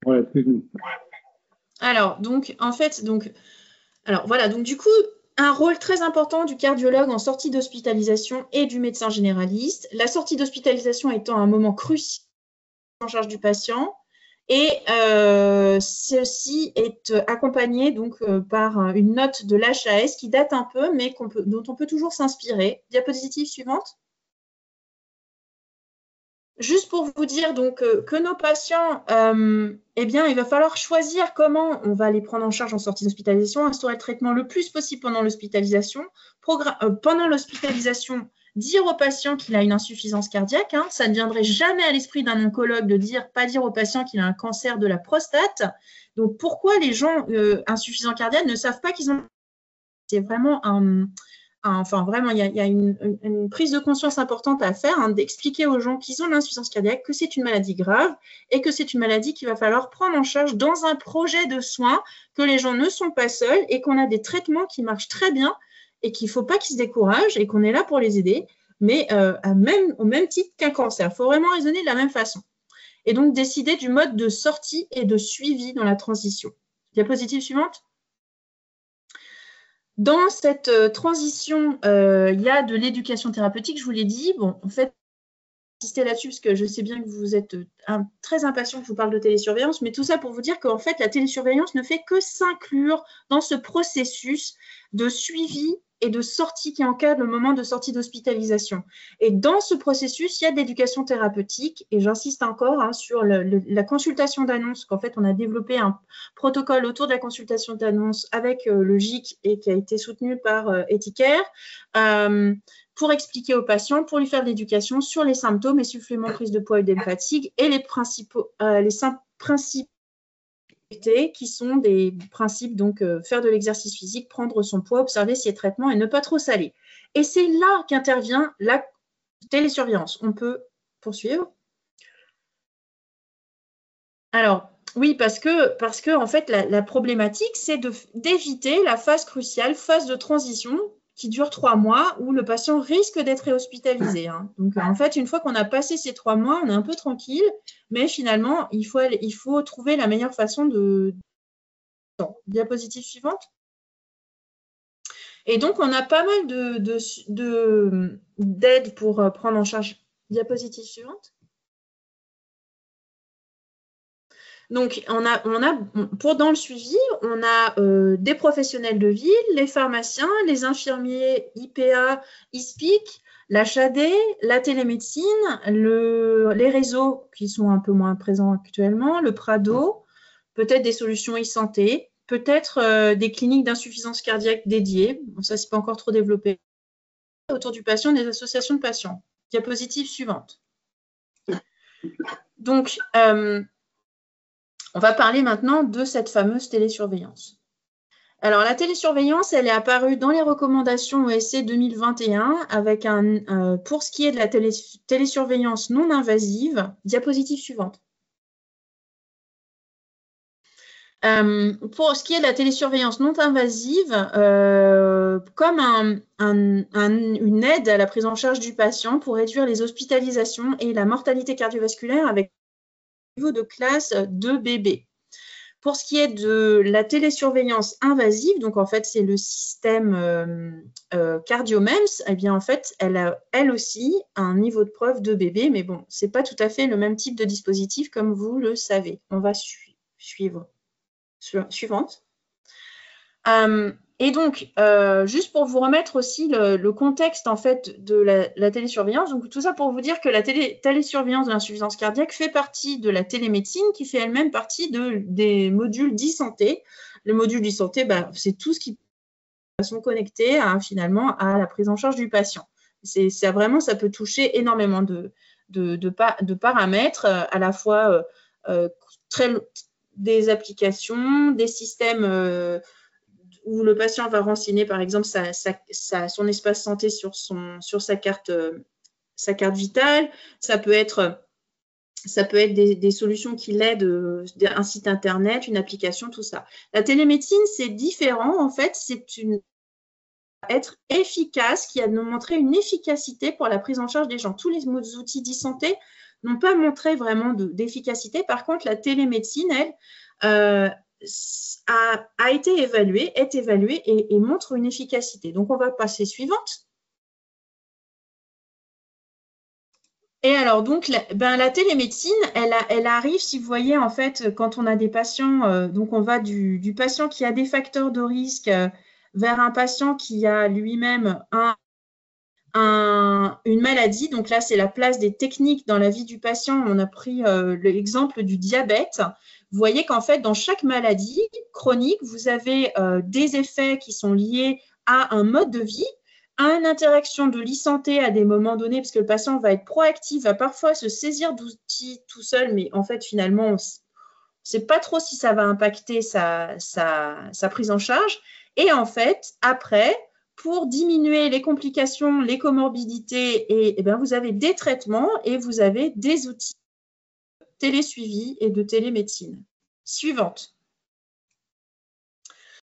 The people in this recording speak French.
Ouais, excuse-moi. Alors, donc, en fait, donc, alors voilà, donc du coup, un rôle très important du cardiologue en sortie d'hospitalisation et du médecin généraliste. La sortie d'hospitalisation étant un moment crucial en charge du patient. Et ceci est accompagné donc par une note de l'HAS qui date un peu, mais dont on peut toujours s'inspirer. Diapositive suivante. Juste pour vous dire donc que nos patients, eh bien, il va falloir choisir comment on va les prendre en charge en sortie d'hospitalisation, instaurer le traitement le plus possible pendant l'hospitalisation. Pendant l'hospitalisation, dire au patient qu'il a une insuffisance cardiaque, hein, ça ne viendrait jamais à l'esprit d'un oncologue de pas dire au patient qu'il a un cancer de la prostate. Donc, pourquoi les gens insuffisants cardiaques ne savent pas qu'ils ont... C'est vraiment enfin, vraiment, il y a une prise de conscience importante à faire, hein, d'expliquer aux gens qu'ils ont l'insuffisance cardiaque, que c'est une maladie grave et que c'est une maladie qu'il va falloir prendre en charge dans un projet de soins, que les gens ne sont pas seuls et qu'on a des traitements qui marchent très bien et qu'il ne faut pas qu'ils se découragent et qu'on est là pour les aider, mais au même titre qu'un cancer. Il faut vraiment raisonner de la même façon. Et donc, décider du mode de sortie et de suivi dans la transition. Diapositive suivante. Dans cette transition, il y a de l'éducation thérapeutique, je vous l'ai dit. Bon, en fait, insister là-dessus parce que je sais bien que vous êtes très impatient que je vous parle de télésurveillance, mais tout ça pour vous dire qu'en fait, la télésurveillance ne fait que s'inclure dans ce processus de suivi et de sortie qui encadre le moment de sortie d'hospitalisation. Et dans ce processus, il y a de l'éducation thérapeutique, et j'insiste encore sur la consultation d'annonce, qu'en fait, on a développé un protocole autour de la consultation d'annonce avec le GIC et qui a été soutenu par Ethicare. Pour expliquer au patient, pour lui faire de l'éducation sur les symptômes, essoufflement, prise de poids, œdème, fatigue, et les principes qui sont des principes, donc faire de l'exercice physique, prendre son poids, observer ses traitements et ne pas trop saler. Et c'est là qu'intervient la télésurveillance. On peut poursuivre. Alors, oui, parce que en fait, la problématique, c'est d'éviter la phase cruciale, phase de transition, qui dure 3 mois, où le patient risque d'être hospitalisé. Hein. Donc, en fait, une fois qu'on a passé ces 3 mois, on est un peu tranquille, mais finalement, il faut trouver la meilleure façon de... Diapositive suivante. Et donc, on a pas mal d'aides pour prendre en charge. Diapositive suivante. Donc, dans le suivi, on a des professionnels de ville, les pharmaciens, les infirmiers IPA, ISPIC, l'HAD, la télémédecine, les réseaux qui sont un peu moins présents actuellement, le Prado, peut-être des solutions e-santé, peut-être des cliniques d'insuffisance cardiaque dédiées. Bon, ça, c'est pas encore trop développé. Autour du patient, des associations de patients. Diapositive suivante. Donc, on va parler maintenant de cette fameuse télésurveillance. Alors, la télésurveillance, elle est apparue dans les recommandations OSC 2021 avec pour ce qui est de la télésurveillance non invasive, diapositive suivante. Pour ce qui est de la télésurveillance non invasive, comme une aide à la prise en charge du patient pour réduire les hospitalisations et la mortalité cardiovasculaire avec un niveau de classe 2BB. Pour ce qui est de la télésurveillance invasive, donc en fait c'est le système CardioMEMS, eh bien en fait elle a elle aussi un niveau de preuve de bébé, mais bon, c'est pas tout à fait le même type de dispositif comme vous le savez. On va suivre. Suivante. Et donc, juste pour vous remettre aussi le contexte en fait de la télésurveillance, donc tout ça pour vous dire que la télésurveillance de l'insuffisance cardiaque fait partie de la télémédecine qui fait elle-même partie des modules d'e-santé. Le module d'e-santé, c'est tout ce qui sont connectés finalement à la prise en charge du patient. Vraiment, ça peut toucher énormément de paramètres, à la fois des applications, des systèmes où le patient va renseigner, par exemple, son espace santé sur sa carte vitale. Ça peut être des solutions qui l'aident, un site internet, une application, tout ça. La télémédecine, c'est différent. En fait, être efficace, qui a montré une efficacité pour la prise en charge des gens. Tous les outils d'e-santé n'ont pas montré vraiment d'efficacité. Par contre, la télémédecine, elle, a été évaluée, est évaluée et montre une efficacité. Donc, on va passer suivante. Et alors, donc, la télémédecine, elle arrive, si vous voyez, en fait, quand on a des patients, donc on va du patient qui a des facteurs de risque vers un patient qui a lui-même une maladie. Donc là, c'est la place des techniques dans la vie du patient. On a pris l'exemple du diabète. Vous voyez qu'en fait, dans chaque maladie chronique, vous avez des effets qui sont liés à un mode de vie, à une interaction de l'e-santé à des moments donnés, parce que le patient va être proactif, va parfois se saisir d'outils tout seul, mais en fait, finalement, on ne sait pas trop si ça va impacter sa prise en charge. Et en fait, après, pour diminuer les complications, les comorbidités, et bien, vous avez des traitements et vous avez des outils de télésuivi et de télémédecine. Suivante.